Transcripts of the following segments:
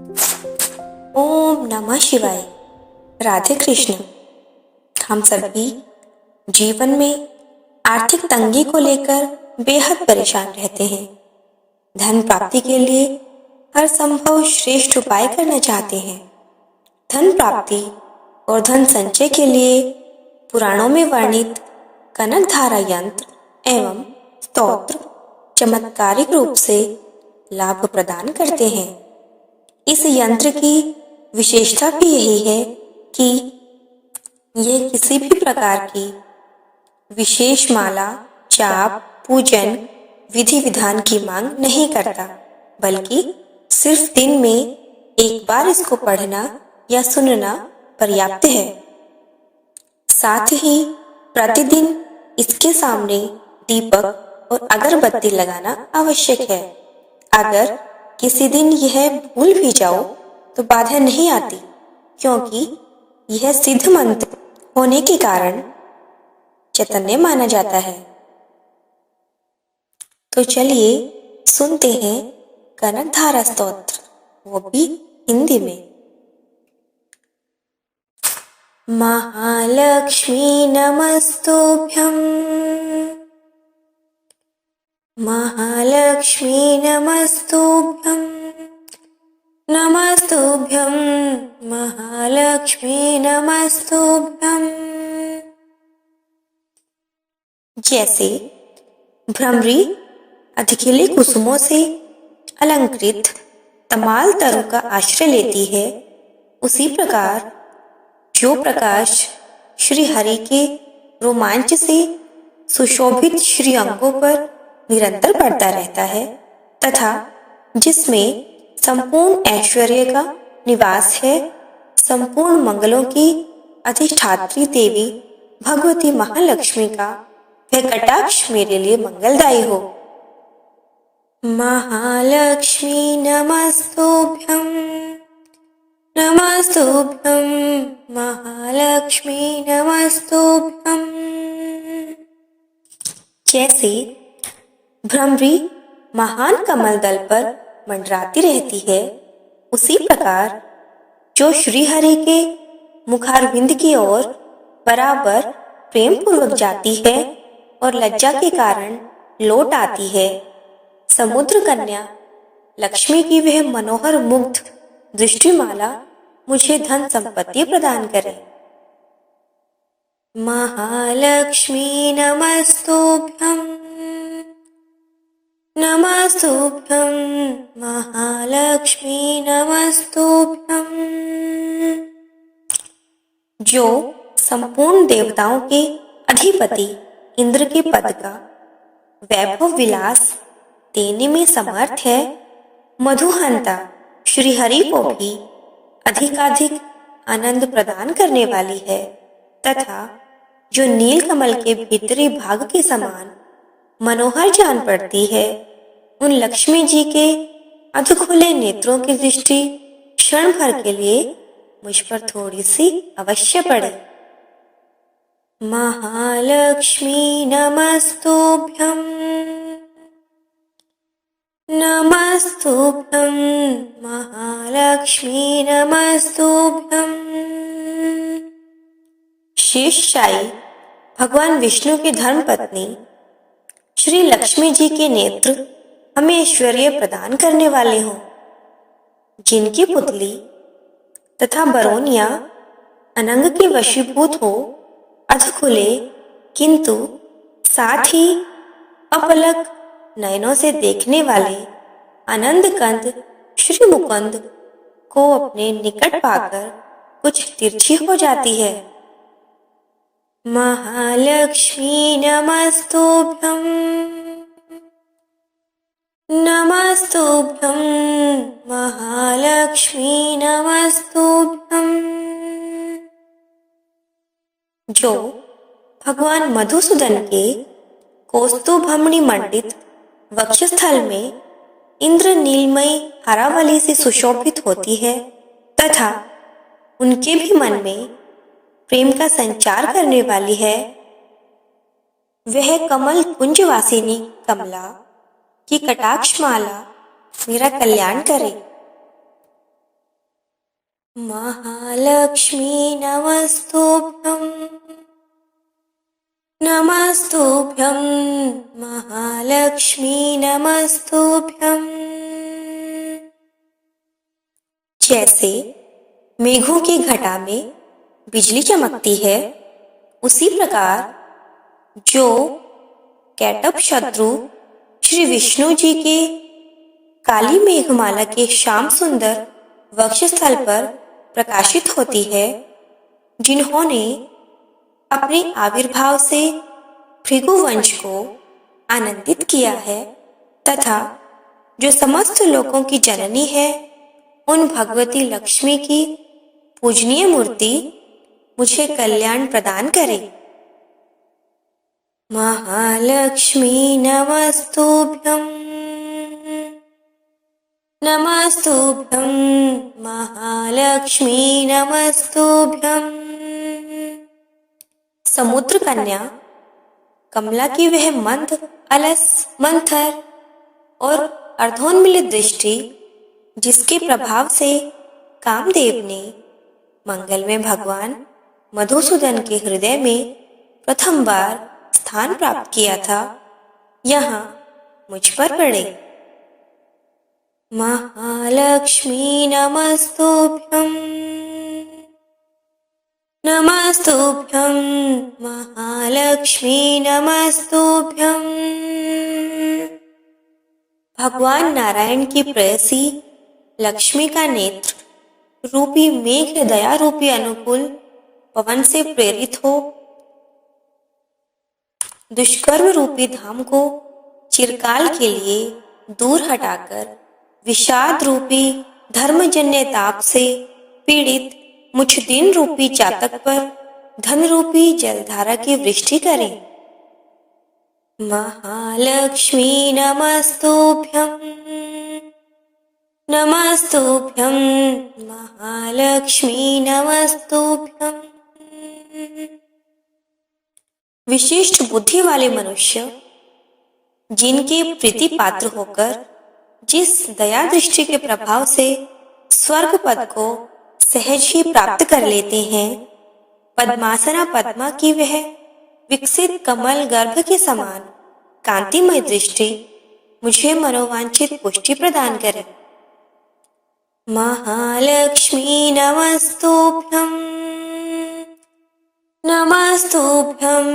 ओम नमः शिवाय। राधे कृष्ण। हम सभी जीवन में आर्थिक तंगी को लेकर बेहद परेशान रहते हैं। धन प्राप्ति के लिए हर संभव श्रेष्ठ उपाय करना चाहते हैं। धन प्राप्ति और धन संचय के लिए पुराणों में वर्णित कनक धारा यंत्र एवं स्तोत्र चमत्कारिक रूप से लाभ प्रदान करते हैं। इस यंत्र की विशेषता भी यही है कि यह किसी भी प्रकार की विशेष माला, जाप, पूजन, विधि विधान की मांग नहीं करता, बल्कि सिर्फ दिन में एक बार इसको पढ़ना या सुनना पर्याप्त है। साथ ही प्रतिदिन इसके सामने दीपक और अगरबत्ती लगाना आवश्यक है। अगर किसी दिन यह भूल भी जाओ तो बाधा नहीं आती, क्योंकि यह सिद्ध मंत्र होने के कारण चैतन्य माना जाता है। तो चलिए सुनते हैं कनक धारा स्तोत्र, वो भी हिंदी में। महालक्ष्मी नमस्तुभ्यं, महालक्ष्मी नमस्तुभ्यं, नमस्तुभ्यं महालक्ष्मी नमस्तुभ्यं। जैसे भ्रमरी अधिखिले कुसुमों से अलंकृत तमाल तरु का आश्रय लेती है, उसी प्रकार जो प्रकाश श्री हरि के रोमांच से सुशोभित श्री अंगों पर निरंतर पड़ता रहता है तथा जिसमें संपूर्ण ऐश्वर्य का निवास है, संपूर्ण मंगलों की अधिष्ठात्री देवी भगवती महालक्ष्मी का वह कटाक्ष मेरे लिए मंगलदायी हो। महालक्ष्मी नमस्तुभ्यं, नमस्तुभ्यं महालक्ष्मी नमस्तुभ्यं। जैसे भ्रमरी महान कमल दल पर मंडराती रहती है, उसी प्रकार जो श्री हरि के मुखारविंद की ओर बराबर प्रेम पूर्वक जाती है और लज्जा के कारण लौट आती है, समुद्र कन्या लक्ष्मी की वह मनोहर मुग्ध दृष्टिमाला मुझे धन संपत्ति प्रदान करे। महालक्ष्मी नमस्तुभ्यं, नमस्तुभ्यं महालक्ष्मी नमस्तुभ्यं। जो संपूर्ण देवताओं के अधिपति इंद्र के पद का वैभव विलास देने में समर्थ है, मधुहंता श्री हरि को भी अधिकाधिक आनंद प्रदान करने वाली है तथा जो नील कमल के भीतरी भाग के समान मनोहर जान पड़ती है, उन लक्ष्मी जी के अधखुले नेत्रों की दृष्टि क्षण भर के लिए मुझ पर थोड़ी सी अवश्य पड़े। महालक्ष्मी नमस्तुभ्यं, नमस्तुभ्यं महालक्ष्मी नमस्तुभ्यं। शेषशायी भगवान विष्णु की धर्मपत्नी श्री लक्ष्मी जी के नेत्र हमें ऐश्वर्य प्रदान करने वाले हों, जिनकी पुतली तथा बरौनिया अनंग के वशीभूत हो, अधखुले किंतु साथ ही अपलक नयनों से देखने वाले आनंद कंद श्री मुकुंद को अपने निकट पाकर कुछ तिरछी हो जाती है। महालक्ष्मी नमस्तुभ्यं, नमस्तुभ्यं महालक्ष्मी नमस्तुभ्यं। जो भगवान मधुसूदन के कौस्तुभमणि मंडित वक्षस्थल में इंद्र नीलमयी हरावली से सुशोभित होती है तथा उनके भी मन में प्रेम का संचार करने वाली है, वह कमल कुंजवासिनी कमला की कटाक्ष माला मेरा कल्याण करे। महालक्ष्मी नमस्तुभ्यं, नमस्तुभ्यं महालक्ष्मी नमस्तुभ्यं। जैसे मेघों की घटा में बिजली चमकती है, उसी प्रकार जो कैटभ शत्रु श्री विष्णु जी के काली मेघमाला के श्याम सुंदर वक्षस्थल पर प्रकाशित होती है, जिन्होंने अपने आविर्भाव से भृगुवंश को आनंदित किया है तथा जो समस्त लोकों की जननी है, उन भगवती लक्ष्मी की पूजनीय मूर्ति मुझे कल्याण प्रदान करे। महालक्ष्मी नमस्तुभ्यं, नमस्तुभ्यं महालक्ष्मी नमस्तुभ्यं। समुद्र कन्या कमला की वह मंद, अलस, मंथर और अर्धोन्मिलित दृष्टि, जिसके प्रभाव से कामदेव ने मंगल में भगवान मधुसूदन के हृदय में प्रथम बार स्थान प्राप्त किया था, यहाँ मुझ पर पड़े। महालक्ष्मी नमस्तुभ्यं, नमस्तुभ्यं महालक्ष्मी नमस्तुभ्यं। भगवान नारायण की प्रेयसी लक्ष्मी का नेत्र रूपी मेघ दया रूपी अनुकूल पवन से प्रेरित हो दुष्कर्म रूपी धाम को चिरकाल के लिए दूर हटाकर विषाद रूपी धर्मजन्य ताप से पीड़ित मुझ दिन रूपी चातक पर धन रूपी जलधारा की वृष्टि करें। महालक्ष्मी नमस्तुभ्यं, नमस्तुभ्यं महालक्ष्मी नमस्तुभ्यं। विशिष्ट बुद्धि वाले मनुष्य जिनके प्रीति पात्र होकर जिस दया दृष्टि के प्रभाव से स्वर्ग पद को सहज ही प्राप्त कर लेते हैं, पद्मासना पद्मा की वह विकसित कमल गर्भ के समान कांतिमय दृष्टि मुझे मनोवांछित पुष्टि प्रदान करे। महालक्ष्मी नमस्तुभ्यं, नमस्तुभ्यं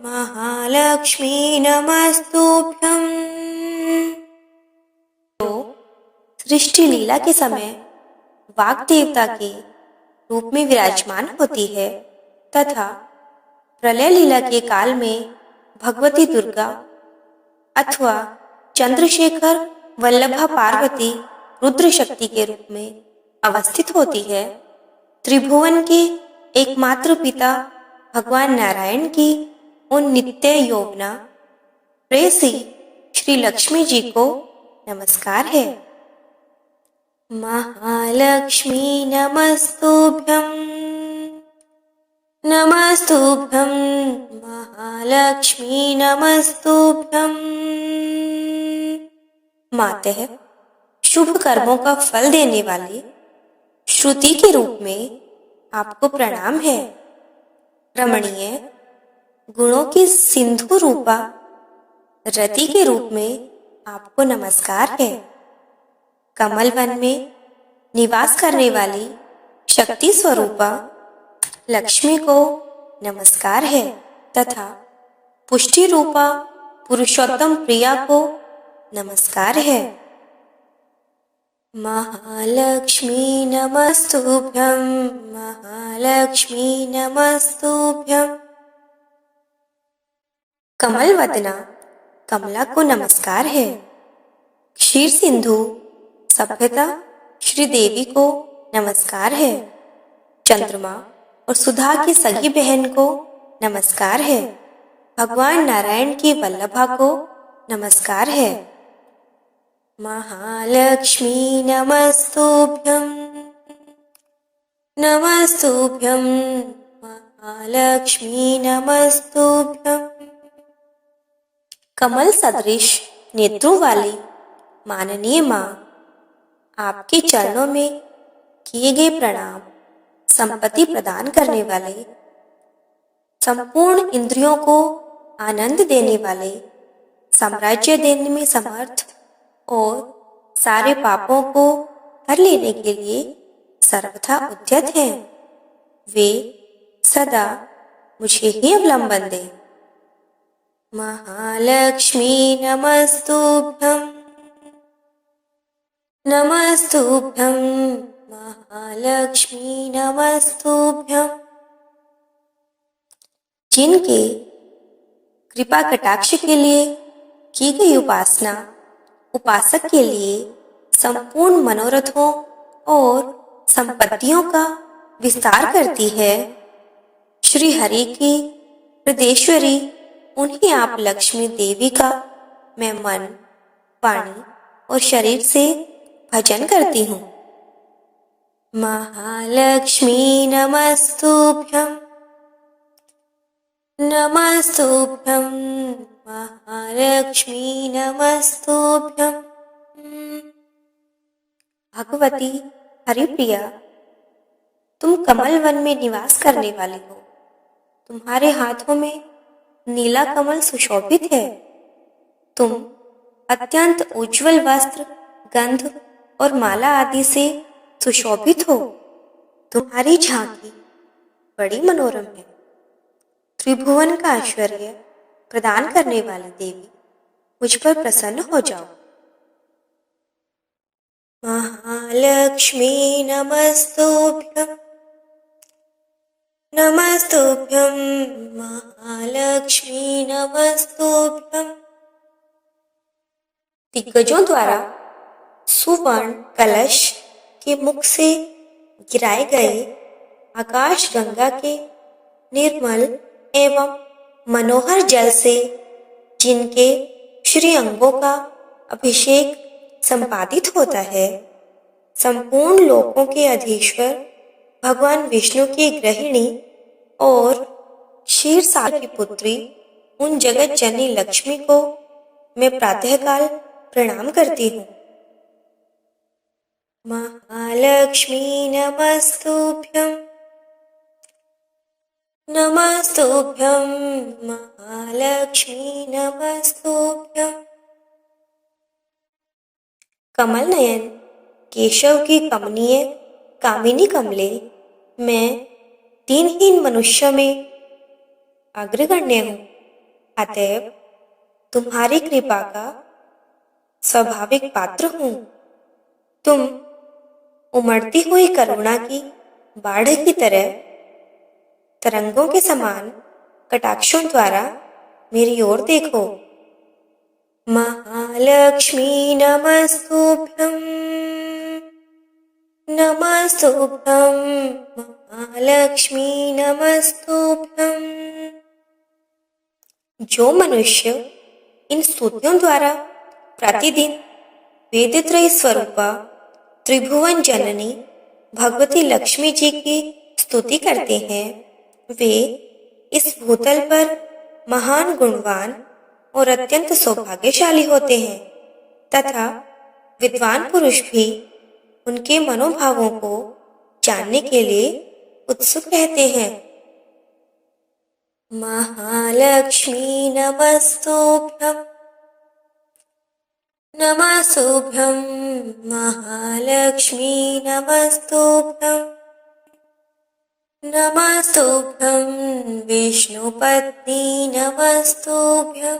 महालक्ष्मी नमस्तुभ्यं। सृष्टि लीला के समय वाग देवता के रूप में विराजमान होती है तथा प्रलय लीला के काल में भगवती दुर्गा अथवा चंद्रशेखर वल्लभा पार्वती रुद्र शक्ति के रूप में अवस्थित होती है। त्रिभुवन के एकमात्र पिता भगवान नारायण की उन नित्य यौवना प्रेयसी श्री लक्ष्मी जी को नमस्कार है। महालक्ष्मी नमस्तुभ्यं, नमस्तुभ्यं महालक्ष्मी नमस्तुभ्यं। मातः शुभ कर्मों का फल देने वाली श्रुति के रूप में आपको प्रणाम है। रमणीय गुणों की सिंधु रूपा रति के रूप में आपको नमस्कार है। कमल वन में निवास करने वाली शक्ति स्वरूपा लक्ष्मी को नमस्कार है तथा पुष्टि रूपा पुरुषोत्तम प्रिया को नमस्कार है। महालक्ष्मी नमस्तुभ्यं, महालक्ष्मी नमस्तुभ्यं। कमल वदना कमला को नमस्कार है। क्षीर सिंधु सभ्यता श्री देवी को नमस्कार है। चंद्रमा और सुधा की सगी बहन को नमस्कार है। भगवान नारायण की वल्लभा को नमस्कार है। महालक्ष्मी नमस्तुभ्यं, नमस्तुभ्यं महालक्ष्मी नमस्तुभ्यं। कमल सदृश नेत्रों वाली माननीय माँ, आपके चरणों में किए गए प्रणाम संपत्ति प्रदान करने वाले, संपूर्ण इंद्रियों को आनंद देने वाले, साम्राज्य देने में समर्थ और सारे पापों को हर लेने के लिए सर्वथा उद्यत हैं। वे सदा मुझे ही अवलंबन दें। महालक्ष्मी नमस्तुभ्यं, नमस्तुभ्यं महालक्ष्मी नमस्तुभ्यं। जिनके कृपा कटाक्ष के लिए की गई उपासना उपासक के लिए संपूर्ण मनोरथों और संपत्तियों का विस्तार करती है, श्री हरि की हृदयेश्वरी उन्हीं आप लक्ष्मी देवी का मैं मन, वाणी और शरीर से भजन करती हूँ। महालक्ष्मी नमस्तुभ्यं, नमस्तुभ्यं महालक्ष्मी नमस्तुभ्यं। भगवती हरिप्रिया, तुम कमल वन में निवास करने वाली हो। तुम्हारे हाथों में नीला कमल सुशोभित है। तुम अत्यंत उज्जवल वस्त्र, गंध और माला आदि से सुशोभित हो। तुम्हारी झांकी बड़ी मनोरम है। त्रिभुवन का ऐश्वर्य प्रदान करने वाली देवी, मुझ पर प्रसन्न हो जाओ। महालक्ष्मी नमस्तुभ्यं, नमस्तुभ्यं महालक्ष्मी नमस्तुभ्यं। दिग्गजों द्वारा सुवर्ण कलश के मुख से गिराए गए आकाश गंगा के निर्मल एवं मनोहर जल से जिनके श्री अंगों का अभिषेक संपादित होता है, संपूर्ण लोकों के अधीश्वर भगवान विष्णु की गृहिणी और क्षीरसागर की पुत्री उन जगत जननी लक्ष्मी को मैं प्रातःकाल प्रणाम करती हूँ। महालक्ष्मी नमस्तुभ्यं, नमस्तुभ्यं महालक्ष्मी नमस्तुभ्यं। कमल नयन केशव की कमनीय कामिनी कमले, मैं दीनहीन मनुष्य में अग्रगण्य हूँ। अतएव तुम्हारी कृपा का स्वाभाविक पात्र हूँ। तुम उमड़ती हुई करुणा की बाढ़ की तरह तरंगों के समान कटाक्षों द्वारा मेरी ओर देखो। महालक्ष्मी नमस्तुभ्यं, नमस्तुभ्यं महालक्ष्मी नमस्तुभ्यं। जो मनुष्य इन स्तुतियों द्वारा प्रतिदिन वेदत्रयी स्वरूपा त्रिभुवन जननी भगवती लक्ष्मी जी की स्तुति करते हैं, वे इस भूतल पर महान गुणवान और अत्यंत सौभाग्यशाली होते हैं तथा विद्वान पुरुष भी उनके मनोभावों को जानने के लिए उत्सुक रहते हैं। महालक्ष्मी नमस्तुभ्यं, नमस्तुभ्यं महालक्ष्मी नमस्तुभ्यं। नमस्तुभ्यं विष्णुपत्नी नमस्तुभ्यं।